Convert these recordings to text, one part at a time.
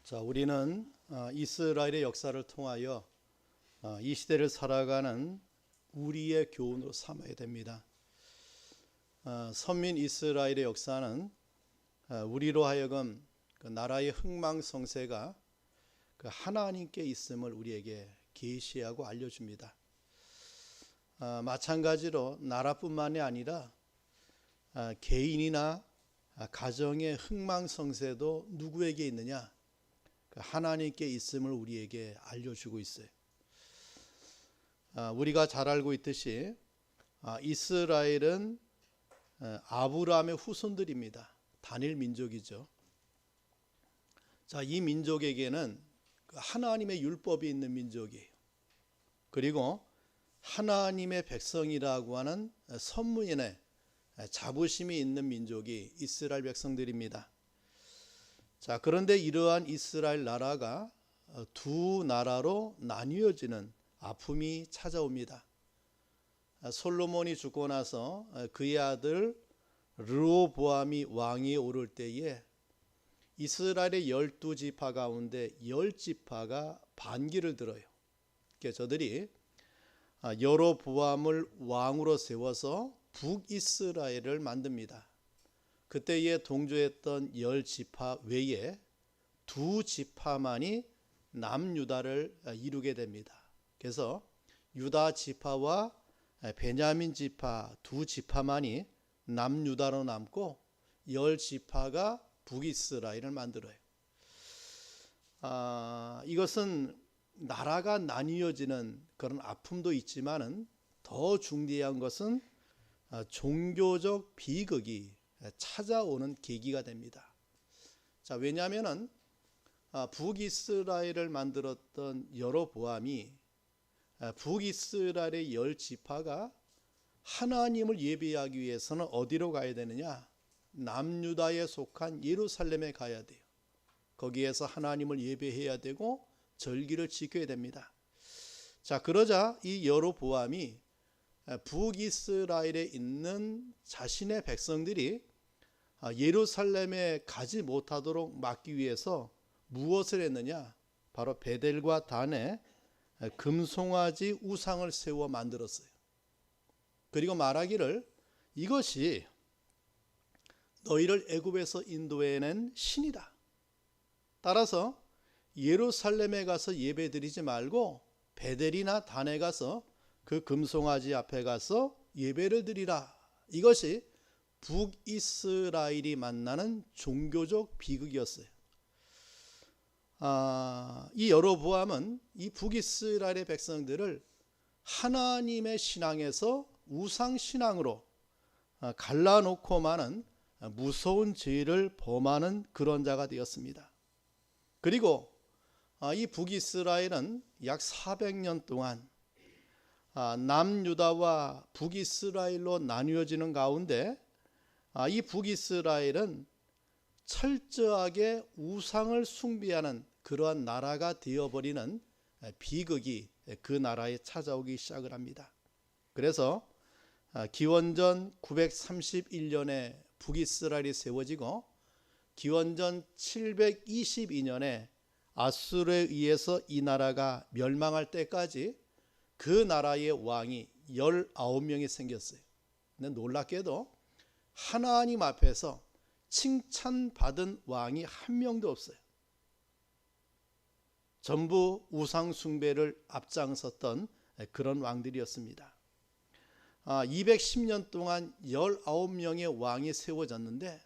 자, 우리는 이스라엘의 역사를 통하여 이 시대를 살아가는 우리의 교훈으로 삼아야 됩니다. 선민 이스라엘의 역사는 우리로 하여금 그 나라의 흥망성쇠가 그 하나님께 있음을 우리에게 계시하고 알려줍니다. 마찬가지로 나라뿐만이 아니라 개인이나 가정의 흥망성쇠도 누구에게 있느냐? 하나님께 있음을 우리에게 알려주고 있어요. 우리가 잘 알고 있듯이 이스라엘은 아브라함의 후손들입니다. 단일 민족이죠. 자, 이 민족에게는 하나님의 율법이 있는 민족이에요. 그리고 하나님의 백성이라고 하는 선무인의 자부심이 있는 민족이 이스라엘 백성들입니다. 자, 그런데 이러한 이스라엘 나라가 두 나라로 나뉘어지는 아픔이 찾아옵니다. 솔로몬이 죽고 나서 그의 아들 르호보암이 왕위에 오를 때에 이스라엘의 12지파 가운데 10지파가 반기를 들어요. 그러니까 저들이 여로보암을 왕으로 세워서 북이스라엘을 만듭니다. 그때에 동조했던 10지파 외에 두 지파만이 남유다를 이루게 됩니다. 그래서 유다 지파와 베냐민 지파 두 지파만이 남유다로 남고 10지파가 북이스라엘을 만들어요. 이것은 나라가 나뉘어지는 그런 아픔도 있지만은 더 중대한 것은 종교적 비극이 찾아오는 계기가 됩니다. 자, 왜냐하면은 북이스라엘을 만들었던 여로보암이 북이스라엘의 10지파가 하나님을 예배하기 위해서는 어디로 가야 되느냐? 남유다에 속한 예루살렘에 가야 돼요. 거기에서 하나님을 예배해야 되고 절기를 지켜야 됩니다. 자, 그러자 이 여로보암이 북이스라엘에 있는 자신의 백성들이 예루살렘에 가지 못하도록 막기 위해서 무엇을 했느냐? 바로 베델과 단에 금송아지 우상을 세워 만들었어요. 그리고 말하기를 이것이 너희를 애굽에서 인도해낸 신이다. 따라서 예루살렘에 가서 예배드리지 말고 베델이나 단에 가서 그 금송아지 앞에 가서 예배를 드리라. 이것이 북이스라엘이 만나는 종교적 비극이었어요. 이 여로보암은 이 북이스라엘의 백성들을 하나님의 신앙에서 우상신앙으로 갈라놓고 마는 무서운 죄를 범하는 그런 자가 되었습니다. 그리고 이 북이스라엘은 약 400년 동안 남유다와 북이스라엘로 나뉘어지는 가운데 이 북이스라엘은 철저하게 우상을 숭배하는 그러한 나라가 되어버리는 비극이 그 나라에 찾아오기 시작을 합니다. 그래서 기원전 931년에 북이스라엘이 세워지고 기원전 722년에 아수르에 의해서 이 나라가 멸망할 때까지 그 나라의 왕이 19명이 생겼어요. 근데 놀랍게도 하나님 앞에서 칭찬받은 왕이 한 명도 없어요. 전부 우상 숭배를 앞장섰던 그런 왕들이었습니다. 210년 동안 19명의 왕이 세워졌는데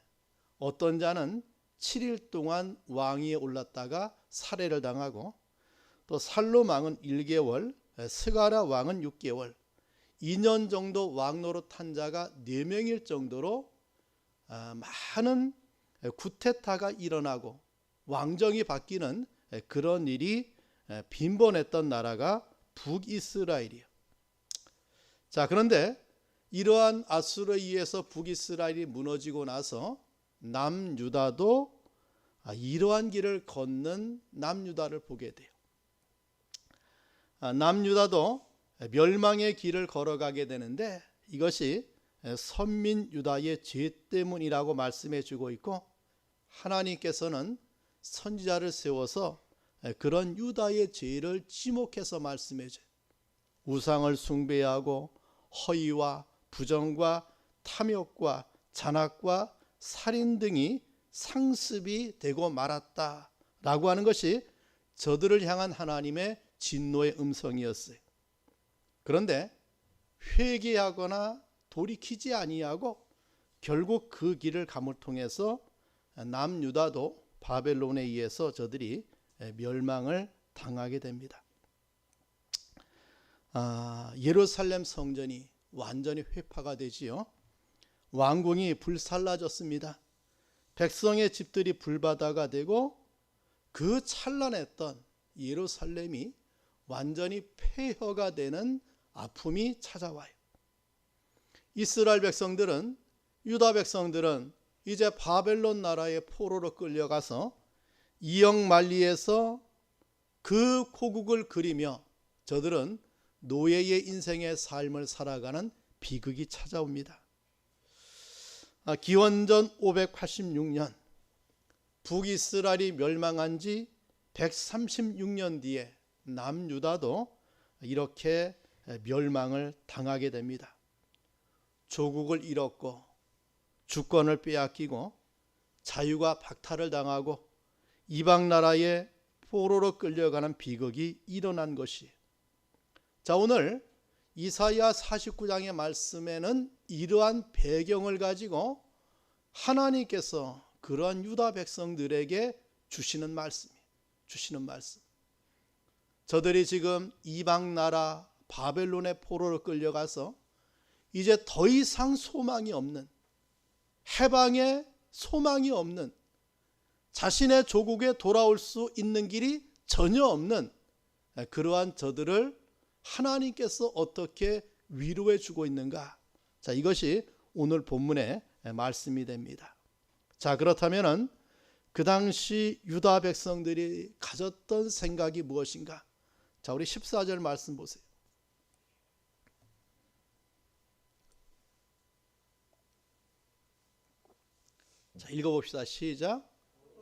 어떤 자는 7일 동안 왕위에 올랐다가 살해를 당하고 또 살로망은 1개월, 스가랴 왕은 6개월, 2년 정도 왕 노릇한 자가 4명일 정도로 많은 쿠데타가 일어나고 왕정이 바뀌는 그런 일이 빈번했던 나라가 북이스라엘이에요. 자, 그런데 이러한 아수르에 의해서 북이스라엘이 무너지고 나서 남유다도 이러한 길을 걷는 남유다를 보게 돼요. 남유다도 멸망의 길을 걸어가게 되는데 이것이 선민 유다의 죄 때문이라고 말씀해 주고 있고 하나님께서는 선지자를 세워서 그런 유다의 죄를 지목해서 말씀해 줘요. 우상을 숭배하고 허위와 부정과 탐욕과 잔악과 살인 등이 상습이 되고 말았다라고 하는 것이 저들을 향한 하나님의 진노의 음성이었어요. 그런데 회개하거나 돌이키지 아니하고 결국 그 길을 감을 통해서 남유다도 바벨론에 의해서 저들이 멸망을 당하게 됩니다. 예루살렘 성전이 완전히 회파가 되지요. 왕궁이 불살라졌습니다. 백성의 집들이 불바다가 되고 그 찬란했던 예루살렘이 완전히 폐허가 되는 아픔이 찾아와요. 이스라엘 백성들은, 유다 백성들은 이제 바벨론 나라의 포로로 끌려가서 이역만리에서 그 고국을 그리며 저들은 노예의 인생의 삶을 살아가는 비극이 찾아옵니다. 기원전 586년 북이스라엘이 멸망한 지 136년 뒤에 남유다도 이렇게 멸망을 당하게 됩니다. 조국을 잃었고 주권을 빼앗기고 자유가 박탈을 당하고 이방 나라의 포로로 끌려가는 비극이 일어난 것이에요. 자, 오늘 이사야 49장의 말씀에는 이러한 배경을 가지고 하나님께서 그러한 유다 백성들에게 주시는 말씀. 저들이 지금 이방 나라 바벨론의 포로로 끌려가서 이제 더 이상 소망이 없는, 해방의 소망이 없는, 자신의 조국에 돌아올 수 있는 길이 전혀 없는 그러한 저들을 하나님께서 어떻게 위로해 주고 있는가? 자, 이것이 오늘 본문의 말씀이 됩니다. 자, 그렇다면은 그 당시 유다 백성들이 가졌던 생각이 무엇인가? 자, 우리 14절 말씀 보세요. 자, 읽어봅시다. 시작.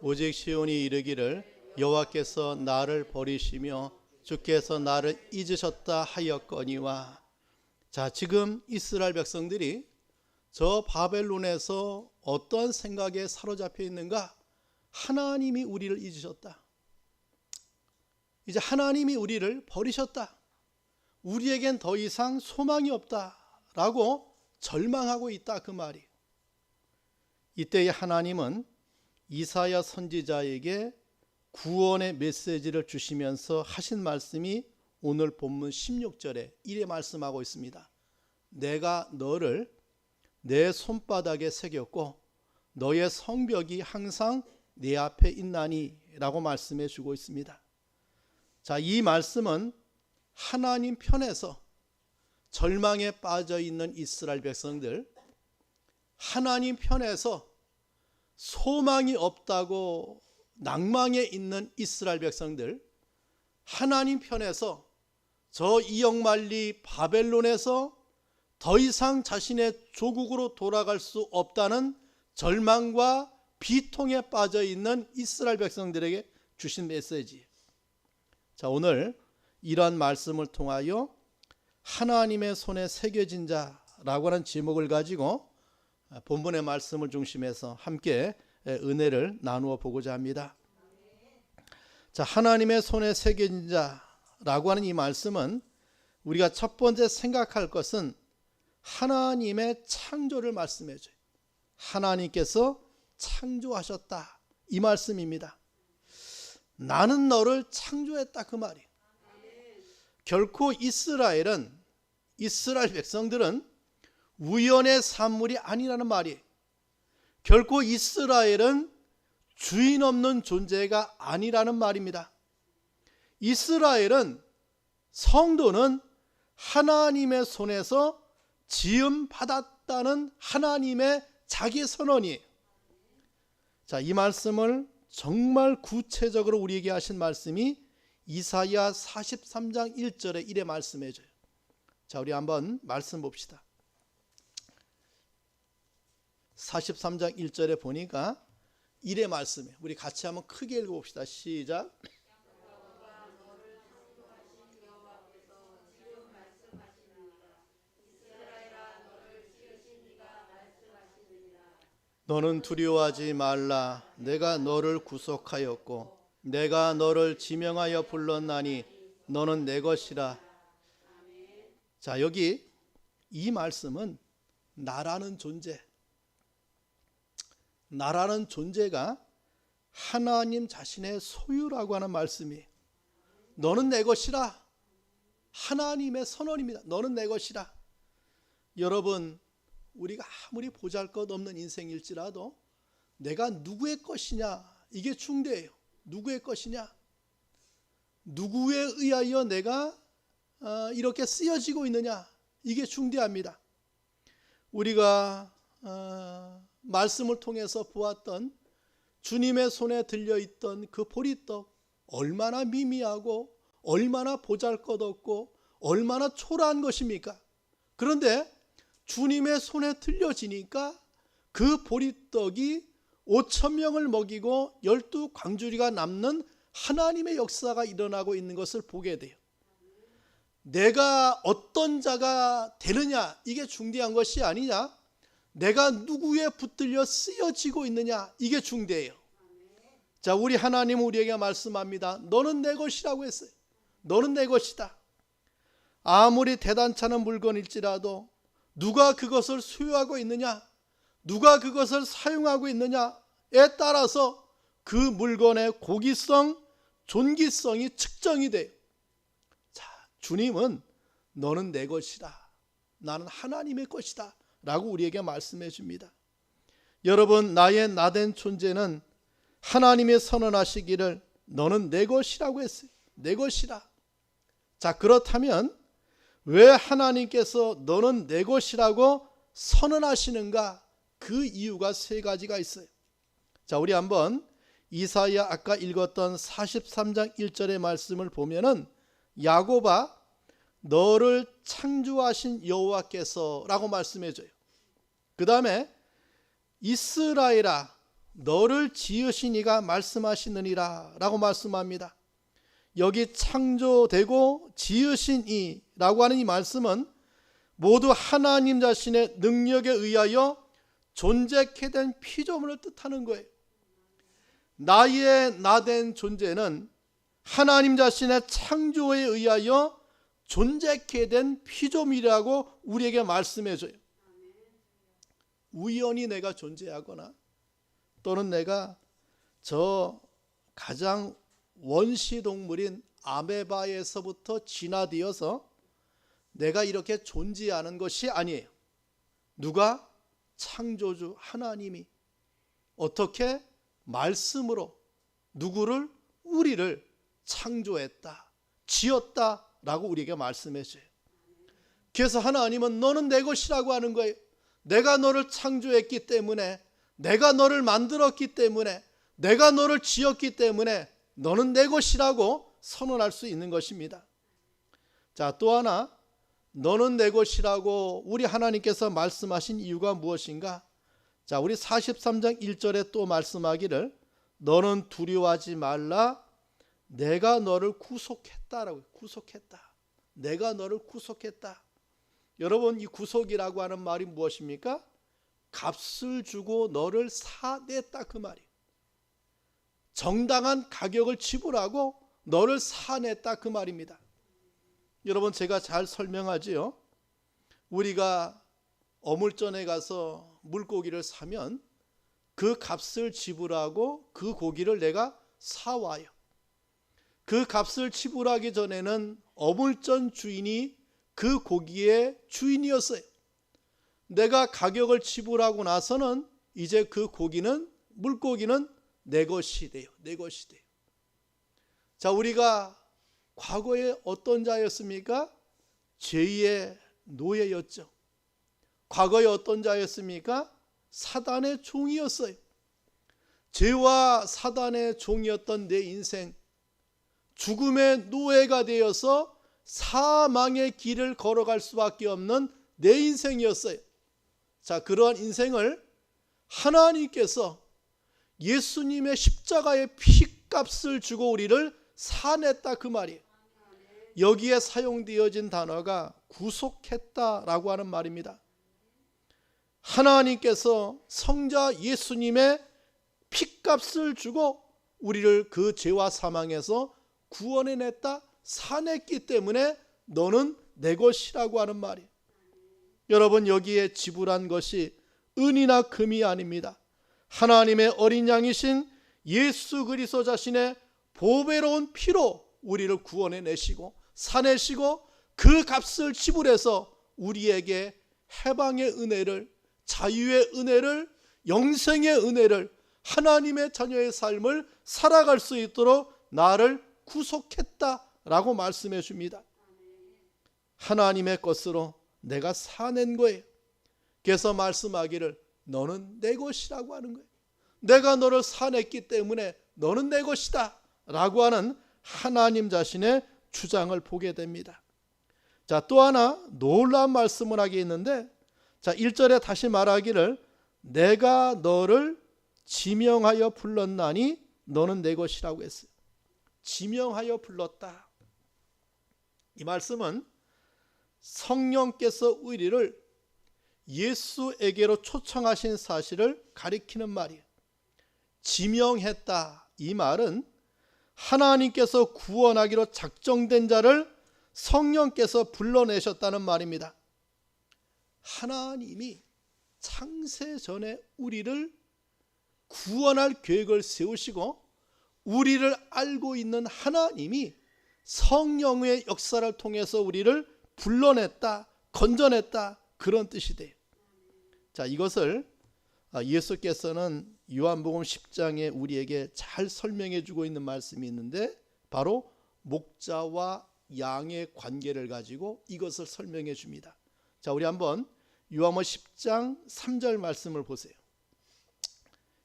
오직 시온이 이르기를 여호와께서 나를 버리시며 주께서 나를 잊으셨다 하였거니와. 자, 지금 이스라엘 백성들이 저 바벨론에서 어떤 생각에 사로잡혀 있는가? 하나님이 우리를 잊으셨다. 이제 하나님이 우리를 버리셨다. 우리에겐 더 이상 소망이 없다라고 절망하고 있다, 그 말이. 이때에 하나님은 이사야 선지자에게 구원의 메시지를 주시면서 하신 말씀이 오늘 본문 16절에 이래 말씀하고 있습니다. 내가 너를 내 손바닥에 새겼고 너의 성벽이 항상 내 앞에 있나니 라고 말씀해 주고 있습니다. 자, 이 말씀은 하나님 편에서 절망에 빠져 있는 이스라엘 백성들, 하나님 편에서 소망이 없다고 낭망에 있는 이스라엘 백성들, 하나님 편에서 저 이역만리 바벨론에서 더 이상 자신의 조국으로 돌아갈 수 없다는 절망과 비통에 빠져 있는 이스라엘 백성들에게 주신 메시지. 자, 오늘 이러한 말씀을 통하여 하나님의 손에 새겨진 자라고 하는 제목을 가지고 본문의 말씀을 중심해서 함께 은혜를 나누어 보고자 합니다. 자, 하나님의 손에 새겨진 자라고 하는 이 말씀은 우리가 첫 번째 생각할 것은 하나님의 창조를 말씀해 줘요. 하나님께서 창조하셨다, 이 말씀입니다. 나는 너를 창조했다, 그 말이에요. 결코 이스라엘 백성들은 우연의 산물이 아니라는 말이에요. 결코 이스라엘은 주인 없는 존재가 아니라는 말입니다. 이스라엘은, 성도는 하나님의 손에서 지음 받았다는 하나님의 자기 선언이에요. 자, 이 말씀을 정말 구체적으로 우리에게 하신 말씀이 이사야 43장 1절에 이래 말씀해 줘요. 자, 우리 한번 말씀 봅시다. 43장 1절에 보니까 1의 말씀이에요. 우리 같이 한번 크게 읽어봅시다. 시작. 너는 두려워하지 말라. 내가 너를 구속하였고 내가 너를 지명하여 불렀나니 너는 내 것이라. 자, 여기 이 말씀은 나라는 존재가 하나님 자신의 소유라고 하는 말씀이에요. 너는 내 것이라. 하나님의 선언입니다. 너는 내 것이라. 여러분, 우리가 아무리 보잘것없는 인생일지라도 내가 누구의 것이냐, 이게 중대해요. 누구의 것이냐, 누구에 의하여 내가 이렇게 쓰여지고 있느냐, 이게 중대합니다. 우리가 말씀을 통해서 보았던 주님의 손에 들려있던 그 보리떡, 얼마나 미미하고 얼마나 보잘것없고 얼마나 초라한 것입니까? 그런데 주님의 손에 들려지니까 그 보리떡이 5,000명을 먹이고 12광주리가 남는 하나님의 역사가 일어나고 있는 것을 보게 돼요. 내가 어떤 자가 되느냐, 이게 중대한 것이 아니냐, 내가 누구에 붙들려 쓰여지고 있느냐, 이게 중대해요. 자, 우리 하나님은 우리에게 말씀합니다. 너는 내 것이라고 했어요. 너는 내 것이다. 아무리 대단찮은 물건일지라도 누가 그것을 소유하고 있느냐, 누가 그것을 사용하고 있느냐에 따라서 그 물건의 고기성, 존귀성이 측정이 돼요. 자, 주님은 너는 내 것이다, 나는 하나님의 것이다 라고 우리에게 말씀해 줍니다. 여러분, 나의 나된 존재는 하나님이 선언하시기를 너는 내 것이라고 했어요. 내 것이라. 자, 그렇다면 왜 하나님께서 너는 내 것이라고 선언하시는가? 그 이유가 세 가지가 있어요. 자, 우리 한번 이사야 아까 읽었던 43장 1절의 말씀을 보면은 야곱아 너를 창조하신 여호와께서 라고 말씀해 줘요. 그 다음에 이스라엘아 너를 지으신 이가 말씀하시느니라 라고 말씀합니다. 여기 창조되고 지으신 이라고 하는 이 말씀은 모두 하나님 자신의 능력에 의하여 존재케 된 피조물을 뜻하는 거예요. 나의 나된 존재는 하나님 자신의 창조에 의하여 존재케 된 피조물이라고 우리에게 말씀해 줘요. 우연히 내가 존재하거나 또는 내가 저 가장 원시동물인 아메바에서부터 진화되어서 내가 이렇게 존재하는 것이 아니에요. 누가? 창조주 하나님이 어떻게? 말씀으로 누구를? 우리를 창조했다, 지었다 라고 우리에게 말씀해 줘요. 그래서 하나님은 너는 내 것이라고 하는 거예요. 내가 너를 창조했기 때문에, 내가 너를 만들었기 때문에, 내가 너를 지었기 때문에 너는 내 것이라고 선언할 수 있는 것입니다. 자, 또 하나, 너는 내 것이라고 우리 하나님께서 말씀하신 이유가 무엇인가? 자, 우리 43장 1절에 또 말씀하기를 너는 두려워하지 말라, 내가 너를 구속했다라고. 구속했다. 내가 너를 구속했다. 여러분, 이 구속이라고 하는 말이 무엇입니까? 값을 주고 너를 사냈다, 그 말이에요. 정당한 가격을 지불하고 너를 사냈다, 그 말입니다. 여러분, 제가 잘 설명하지요. 우리가 어물전에 가서 물고기를 사면 그 값을 지불하고 그 고기를 내가 사와요. 그 값을 지불하기 전에는 어물전 주인이 그 고기의 주인이었어요. 내가 가격을 지불하고 나서는 이제 그 고기는, 물고기는 내 것이 돼요. 내 것이 돼요. 자, 우리가 과거에 어떤 자였습니까? 죄의 노예였죠. 과거에 어떤 자였습니까? 사단의 종이었어요. 죄와 사단의 종이었던 내 인생, 죽음의 노예가 되어서 사망의 길을 걸어갈 수밖에 없는 내 인생이었어요. 자, 그러한 인생을 하나님께서 예수님의 십자가의 피값을 주고 우리를 사냈다 그 말이에요. 여기에 사용되어진 단어가 구속했다라고 하는 말입니다. 하나님께서 성자 예수님의 피값을 주고 우리를 그 죄와 사망에서 구원해냈다, 사냈기 때문에 너는 내 것이라고 하는 말이에요. 여러분, 여기에 지불한 것이 은이나 금이 아닙니다. 하나님의 어린 양이신 예수 그리스도 자신의 보배로운 피로 우리를 구원해내시고 사내시고 그 값을 지불해서 우리에게 해방의 은혜를, 자유의 은혜를, 영생의 은혜를, 하나님의 자녀의 삶을 살아갈 수 있도록 나를 구속했다라고 말씀해 줍니다. 하나님의 것으로 내가 사낸 거예요. 그래서 말씀하기를 너는 내 것이라고 하는 거예요. 내가 너를 사냈기 때문에 너는 내 것이다 라고 하는 하나님 자신의 주장을 보게 됩니다. 자, 또 하나 놀라운 말씀을 하게 있는데, 자, 1절에 다시 말하기를 내가 너를 지명하여 불렀나니 너는 내 것이라고 했어요. 지명하여 불렀다. 이 말씀은 성령께서 우리를 예수에게로 초청하신 사실을 가리키는 말이에요. 지명했다. 이 말은 하나님께서 구원하기로 작정된 자를 성령께서 불러내셨다는 말입니다. 하나님이 창세 전에 우리를 구원할 계획을 세우시고 우리를 알고 있는 하나님이 성령의 역사를 통해서 우리를 불러냈다, 건져냈다, 그런 뜻이 돼요. 자, 이것을 예수께서는 요한복음 10장에 우리에게 잘 설명해 주고 있는 말씀이 있는데, 바로 목자와 양의 관계를 가지고 이것을 설명해 줍니다. 자, 우리 한번 요한복음 10장 3절 말씀을 보세요.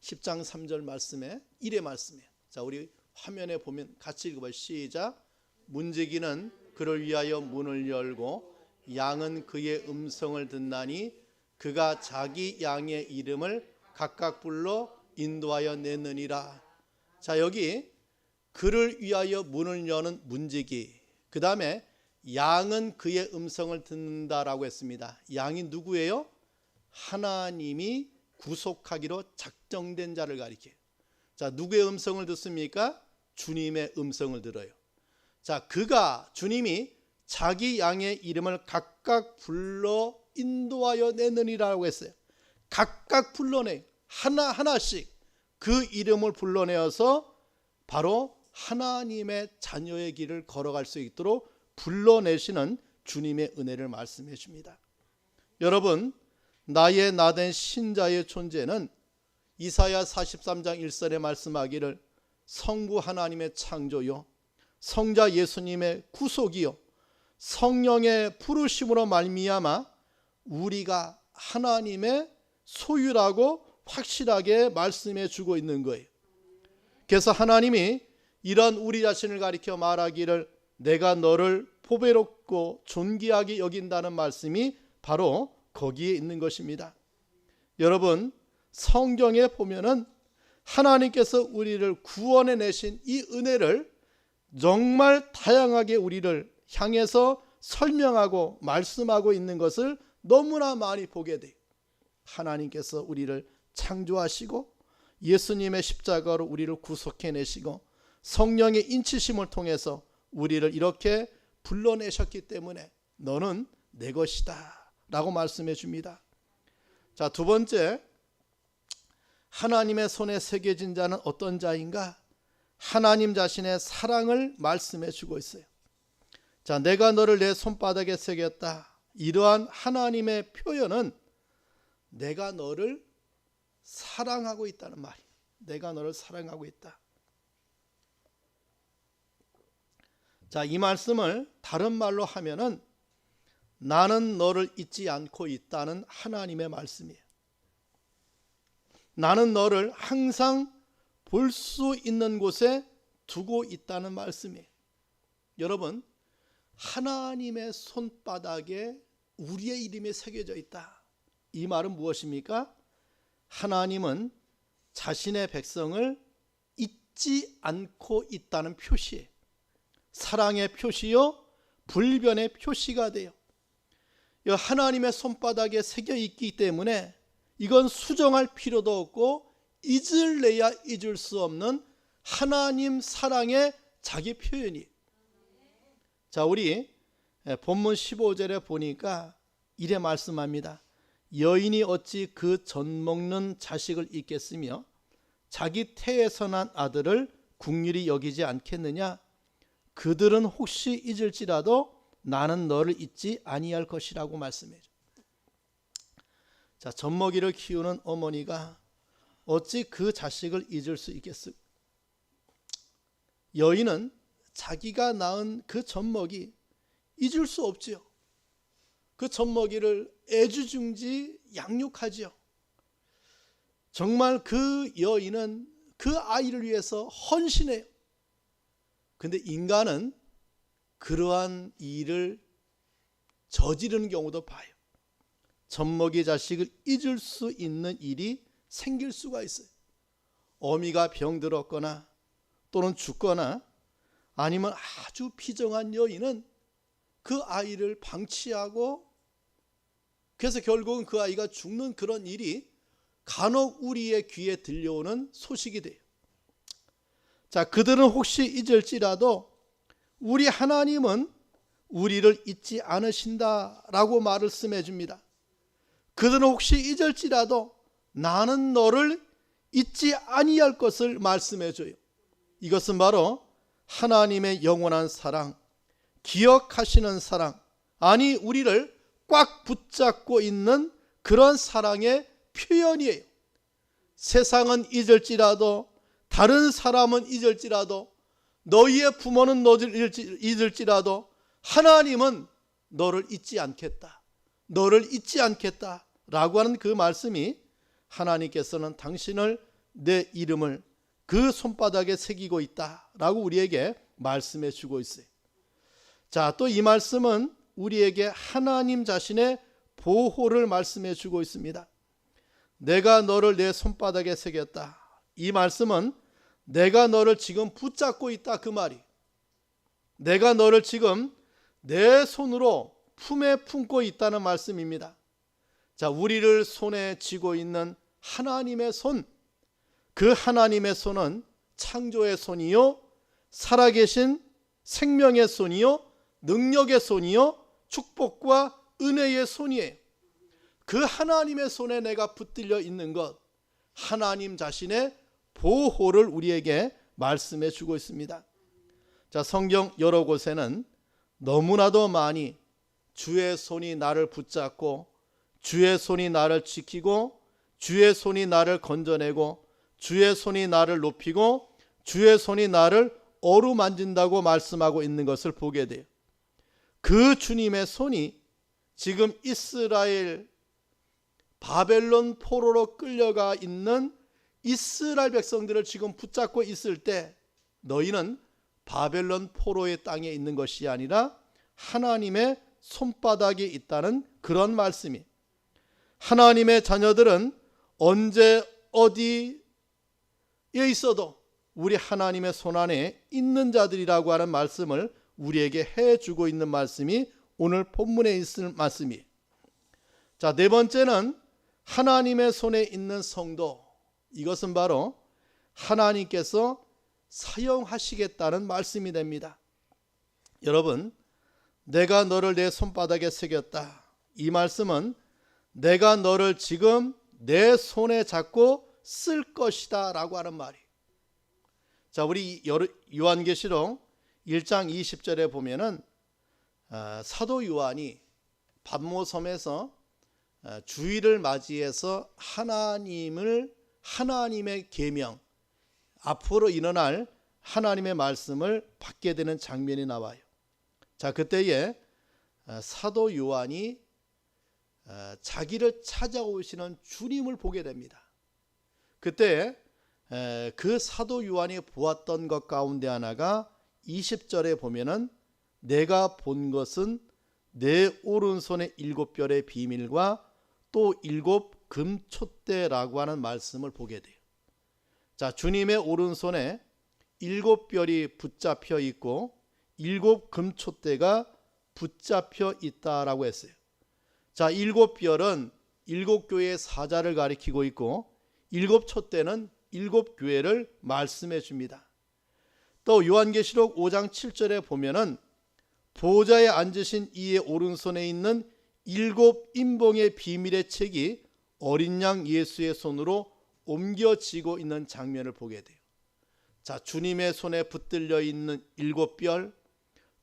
10장 3절 말씀에 1의 말씀이에요. 자, 우리 화면에 보면 같이 읽어봐요. 시작. 문지기는 그를 위하여 문을 열고 양은 그의 음성을 듣나니 그가 자기 양의 이름을 각각 불러 인도하여 내느니라. 자, 여기 그를 위하여 문을 여는 문지기, 그 다음에 양은 그의 음성을 듣는다라고 했습니다. 양이 누구예요? 하나님이 구속하기로 작정된 자를 가리켜요. 자, 누구의 음성을 듣습니까? 주님의 음성을 들어요. 자, 그가, 주님이 자기 양의 이름을 각각 불러 인도하여 내느니라고 했어요. 각각 불러내, 하나하나씩 그 이름을 불러내어서 바로 하나님의 자녀의 길을 걸어갈 수 있도록 불러내시는 주님의 은혜를 말씀해 줍니다. 여러분, 나의 나된 신자의 존재는 이사야 43장 1절에 말씀하기를 성부 하나님의 창조요, 성자 예수님의 구속이요, 성령의 부르심으로 말미암아 우리가 하나님의 소유라고 확실하게 말씀해 주고 있는 거예요. 그래서 하나님이 이런 우리 자신을 가리켜 말하기를 내가 너를 보배롭고 존귀하게 여긴다는 말씀이 바로 거기에 있는 것입니다. 여러분, 성경에 보면은 하나님께서 우리를 구원해 내신 이 은혜를 정말 다양하게 우리를 향해서 설명하고 말씀하고 있는 것을 너무나 많이 보게 돼요. 하나님께서 우리를 창조하시고 예수님의 십자가로 우리를 구속해내시고 성령의 인치심을 통해서 우리를 이렇게 불러내셨기 때문에 너는 내 것이다 라고 말씀해 줍니다. 자, 두 번째, 하나님의 손에 새겨진 자는 어떤 자인가? 하나님 자신의 사랑을 말씀해 주고 있어요. 자, 내가 너를 내 손바닥에 새겼다. 이러한 하나님의 표현은 내가 너를 사랑하고 있다는 말이에요. 내가 너를 사랑하고 있다. 자, 이 말씀을 다른 말로 하면은 나는 너를 잊지 않고 있다는 하나님의 말씀이에요. 나는 너를 항상 볼 수 있는 곳에 두고 있다는 말씀이에요. 여러분, 하나님의 손바닥에 우리의 이름이 새겨져 있다. 이 말은 무엇입니까? 하나님은 자신의 백성을 잊지 않고 있다는 표시예요. 사랑의 표시요, 불변의 표시가 돼요. 하나님의 손바닥에 새겨 있기 때문에 이건 수정할 필요도 없고 잊을래야 잊을 수 없는 하나님 사랑의 자기 표현이에요. 자, 우리 본문 15절에 보니까 이래 말씀합니다. 여인이 어찌 그 젖먹는 자식을 잊겠으며 자기 태에서 난 아들을 긍휼히 여기지 않겠느냐. 그들은 혹시 잊을지라도 나는 너를 잊지 아니할 것이라고 말씀해요. 자, 젖먹이를 키우는 어머니가 어찌 그 자식을 잊을 수 있겠습니까? 여인은 자기가 낳은 그 젖먹이 잊을 수 없지요. 그 젖먹이를 애지중지 양육하지요. 정말 그 여인은 그 아이를 위해서 헌신해요. 근데 인간은 그러한 일을 저지르는 경우도 봐요. 젖먹이 자식을 잊을 수 있는 일이 생길 수가 있어요. 어미가 병들었거나 또는 죽거나 아니면 아주 비정한 여인은 그 아이를 방치하고 그래서 결국은 그 아이가 죽는 그런 일이 간혹 우리의 귀에 들려오는 소식이 돼요. 자, 그들은 혹시 잊을지라도 우리 하나님은 우리를 잊지 않으신다라고 말씀해 줍니다. 그들은 혹시 잊을지라도 나는 너를 잊지 아니할 것을 말씀해 줘요. 이것은 바로 하나님의 영원한 사랑, 기억하시는 사랑, 아니 우리를 꽉 붙잡고 있는 그런 사랑의 표현이에요. 세상은 잊을지라도, 다른 사람은 잊을지라도, 너희의 부모는 너를 잊을지라도 하나님은 너를 잊지 않겠다, 너를 잊지 않겠다 라고 하는 그 말씀이 하나님께서는 당신을, 내 이름을 그 손바닥에 새기고 있다라고 우리에게 말씀해 주고 있어요. 자, 또 이 말씀은 우리에게 하나님 자신의 보호를 말씀해 주고 있습니다. 내가 너를 내 손바닥에 새겼다. 이 말씀은 내가 너를 지금 붙잡고 있다 그 말이. 내가 너를 지금 내 손으로 품에 품고 있다는 말씀입니다. 자, 우리를 손에 쥐고 있는 하나님의 손, 그 하나님의 손은 창조의 손이요, 살아계신 생명의 손이요, 능력의 손이요, 축복과 은혜의 손이에요. 그 하나님의 손에 내가 붙들려 있는 것, 하나님 자신의 보호를 우리에게 말씀해 주고 있습니다. 자, 성경 여러 곳에는 너무나도 많이 주의 손이 나를 붙잡고, 주의 손이 나를 지키고, 주의 손이 나를 건져내고, 주의 손이 나를 높이고, 주의 손이 나를 어루만진다고 말씀하고 있는 것을 보게 돼요. 그 주님의 손이 지금 이스라엘 바벨론 포로로 끌려가 있는 이스라엘 백성들을 지금 붙잡고 있을 때 너희는 바벨론 포로의 땅에 있는 것이 아니라 하나님의 손바닥에 있다는 그런 말씀이, 하나님의 자녀들은 언제 어디에 있어도 우리 하나님의 손안에 있는 자들이라고 하는 말씀을 우리에게 해주고 있는 말씀이 오늘 본문에 있을 말씀이에요. 자, 네 번째는 하나님의 손에 있는 성도, 이것은 바로 하나님께서 사용하시겠다는 말씀이 됩니다. 여러분, 내가 너를 내 손바닥에 새겼다, 이 말씀은 내가 너를 지금 내 손에 잡고 쓸 것이다 라고 하는 말이에요. 자, 우리 요한계시록 1장 20절에 보면은 사도 요한이 pat모섬에서 주일을 맞이해서 하나님의 계명, 앞으로 일어날 하나님의 말씀을 받게 되는 장면이 나와요. 자, 그때에 사도 요한이 자기를 찾아오시는 주님을 보게 됩니다. 그때 그 사도 요한이 보았던 것 가운데 하나가 20절에 보면은 내가 본 것은 내 오른손의 7별의 비밀과 또 7 금촛대라고 하는 말씀을 보게 돼요. 자, 주님의 오른손에 7별이 붙잡혀 있고 7 금촛대가 붙잡혀 있다라고 했어요. 자, 7별은 7교회의 사자를 가리키고 있고 7 촛대는 7교회를 말씀해 줍니다. 또 요한계시록 5장 7절에 보면은 보좌에 앉으신 이의 오른손에 있는 7 인봉의 비밀의 책이 어린 양 예수의 손으로 옮겨지고 있는 장면을 보게 돼요. 자, 주님의 손에 붙들려 있는 7별,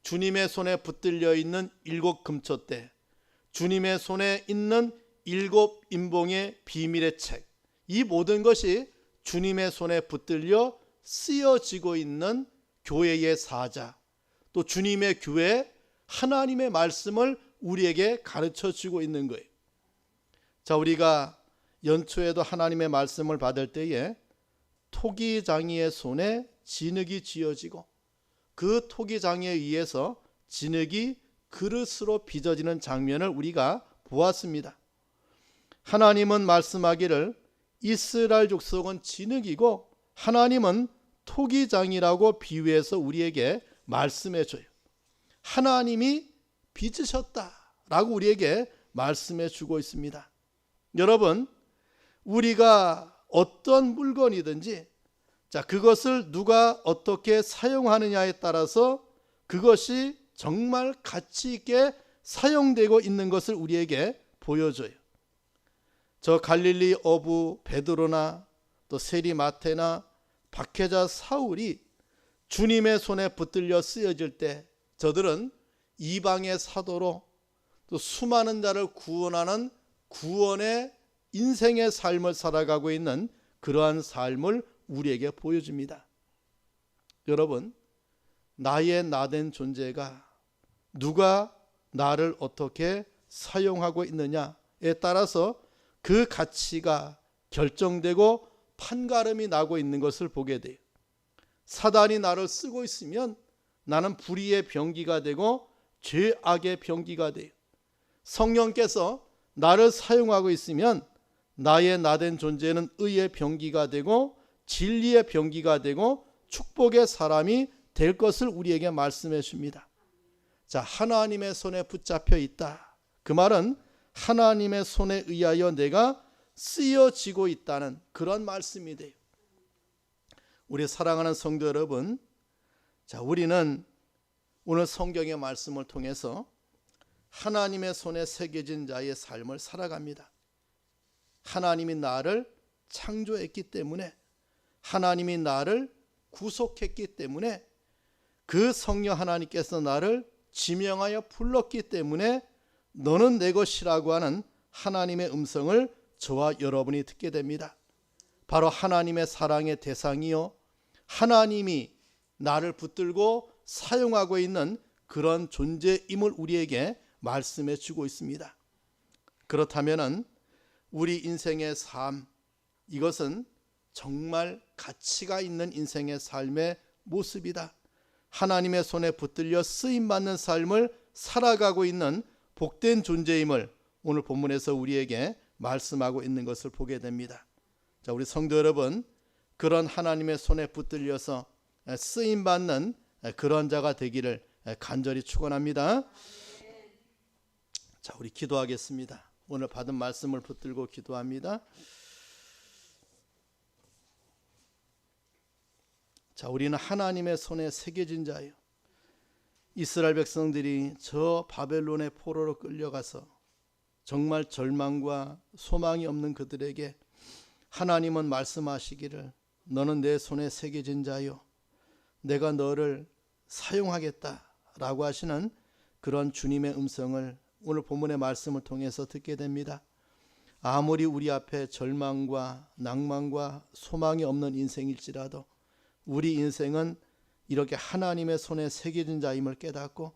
주님의 손에 붙들려 있는 7 금촛대, 주님의 손에 있는 7 인봉의 비밀의 책, 이 모든 것이 주님의 손에 붙들려 쓰여지고 있는 교회의 사자, 또 주님의 교회, 하나님의 말씀을 우리에게 가르쳐 주고 있는 거예요. 자, 우리가 연초에도 하나님의 말씀을 받을 때에 토기장이의 손에 진흙이 쥐어지고 그 토기장에 의해서 진흙이 그릇으로 빚어지는 장면을 우리가 보았습니다. 하나님은 말씀하기를 이스라엘 족속은 진흙이고 하나님은 토기장이라고 비유해서 우리에게 말씀해 줘요. 하나님이 빚으셨다라고 우리에게 말씀해 주고 있습니다. 여러분, 우리가 어떤 물건이든지 자, 그것을 누가 어떻게 사용하느냐에 따라서 그것이 정말 가치 있게 사용되고 있는 것을 우리에게 보여줘요. 저 갈릴리 어부 베드로나 또 세리 마태나 박해자 사울이 주님의 손에 붙들려 쓰여질 때 저들은 이방의 사도로 또 수많은 자를 구원하는 구원의 인생의 삶을 살아가고 있는 그러한 삶을 우리에게 보여줍니다. 여러분, 나의 나된 존재가 누가 나를 어떻게 사용하고 있느냐에 따라서 그 가치가 결정되고 판가름이 나고 있는 것을 보게 돼요. 사단이 나를 쓰고 있으면 나는 불의의 병기가 되고 죄악의 병기가 돼요. 성령께서 나를 사용하고 있으면 나의 나된 존재는 의의 병기가 되고 진리의 병기가 되고 축복의 사람이 될 것을 우리에게 말씀해 줍니다. 자, 하나님의 손에 붙잡혀 있다. 그 말은 하나님의 손에 의하여 내가 쓰여지고 있다는 그런 말씀이 돼요. 우리 사랑하는 성도 여러분, 자, 우리는 오늘 성경의 말씀을 통해서 하나님의 손에 새겨진 자의 삶을 살아갑니다. 하나님이 나를 창조했기 때문에, 하나님이 나를 구속했기 때문에, 그 성령 하나님께서 나를 지명하여 불렀기 때문에 너는 내 것이라고 하는 하나님의 음성을 저와 여러분이 듣게 됩니다. 바로 하나님의 사랑의 대상이요, 하나님이 나를 붙들고 사용하고 있는 그런 존재임을 우리에게 말씀해 주고 있습니다. 그렇다면 우리 인생의 삶, 이것은 정말 가치가 있는 인생의 삶의 모습이다. 하나님의 손에 붙들려 쓰임받는 삶을 살아가고 있는 복된 존재임을 오늘 본문에서 우리에게 말씀하고 있는 것을 보게 됩니다. 자, 우리 성도 여러분, 그런 하나님의 손에 붙들려서 쓰임받는 그런 자가 되기를 간절히 축원합니다. 자, 우리 기도하겠습니다. 오늘 받은 말씀을 붙들고 기도합니다. 자, 우리는 하나님의 손에 새겨진 자예요. 이스라엘 백성들이 저 바벨론의 포로로 끌려가서 정말 절망과 소망이 없는 그들에게 하나님은 말씀하시기를 너는 내 손에 새겨진 자요, 내가 너를 사용하겠다라고 하시는 그런 주님의 음성을 오늘 본문의 말씀을 통해서 듣게 됩니다. 아무리 우리 앞에 절망과 낭만과 소망이 없는 인생일지라도 우리 인생은 이렇게 하나님의 손에 새겨진 자임을 깨닫고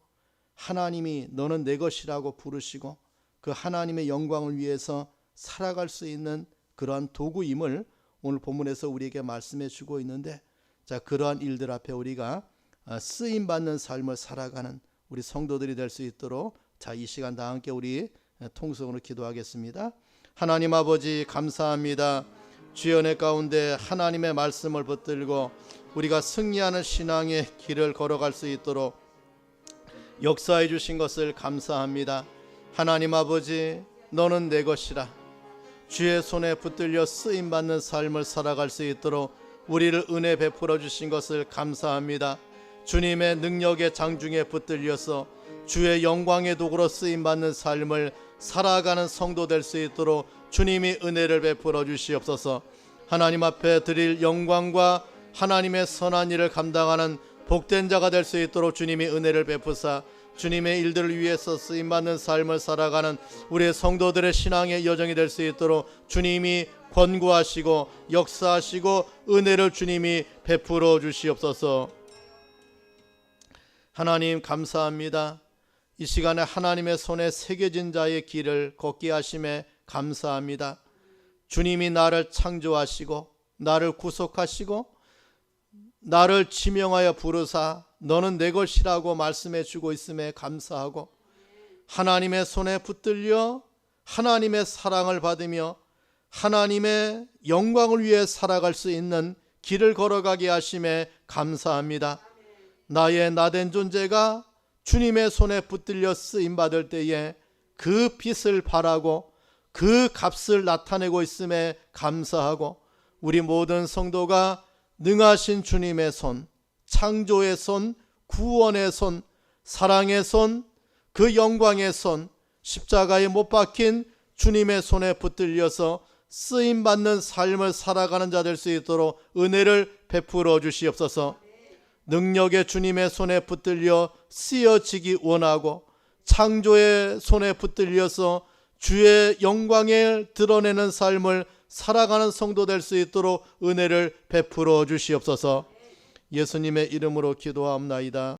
하나님이 너는 내 것이라고 부르시고 그 하나님의 영광을 위해서 살아갈 수 있는 그러한 도구임을 오늘 본문에서 우리에게 말씀해 주고 있는데, 자, 그러한 일들 앞에 우리가 쓰임받는 삶을 살아가는 우리 성도들이 될 수 있도록 자, 이 시간 다 함께 우리 통성으로 기도하겠습니다. 하나님 아버지 감사합니다. 주의 은혜 가운데 하나님의 말씀을 붙들고 우리가 승리하는 신앙의 길을 걸어갈 수 있도록 역사해 주신 것을 감사합니다. 하나님 아버지, 너는 내 것이라. 주의 손에 붙들려 쓰임받는 삶을 살아갈 수 있도록 우리를 은혜 베풀어 주신 것을 감사합니다. 주님의 능력의 장중에 붙들려서 주의 영광의 도구로 쓰임받는 삶을 살아가는 성도 될 수 있도록 주님이 은혜를 베풀어 주시옵소서. 하나님 앞에 드릴 영광과 하나님의 선한 일을 감당하는 복된 자가 될 수 있도록 주님이 은혜를 베푸사 주님의 일들을 위해서 쓰임받는 삶을 살아가는 우리의 성도들의 신앙의 여정이 될 수 있도록 주님이 권고하시고 역사하시고 은혜를 주님이 베풀어 주시옵소서. 하나님 감사합니다. 이 시간에 하나님의 손에 새겨진 자의 길을 걷게 하심에 감사합니다. 주님이 나를 창조하시고 나를 구속하시고 나를 지명하여 부르사 너는 내 것이라고 말씀해 주고 있음에 감사하고 하나님의 손에 붙들려 하나님의 사랑을 받으며 하나님의 영광을 위해 살아갈 수 있는 길을 걸어가게 하심에 감사합니다. 나의 나된 존재가 주님의 손에 붙들려 쓰임받을 때에 그 빛을 발하고 그 값을 나타내고 있음에 감사하고 우리 모든 성도가 능하신 주님의 손, 창조의 손, 구원의 손, 사랑의 손, 그 영광의 손, 십자가에 못 박힌 주님의 손에 붙들려서 쓰임받는 삶을 살아가는 자 될 수 있도록 은혜를 베풀어 주시옵소서. 능력의 주님의 손에 붙들려 쓰여지기 원하고 창조의 손에 붙들려서 주의 영광을 드러내는 삶을 살아가는 성도 될 수 있도록 은혜를 베풀어 주시옵소서. 예수님의 이름으로 기도하옵나이다.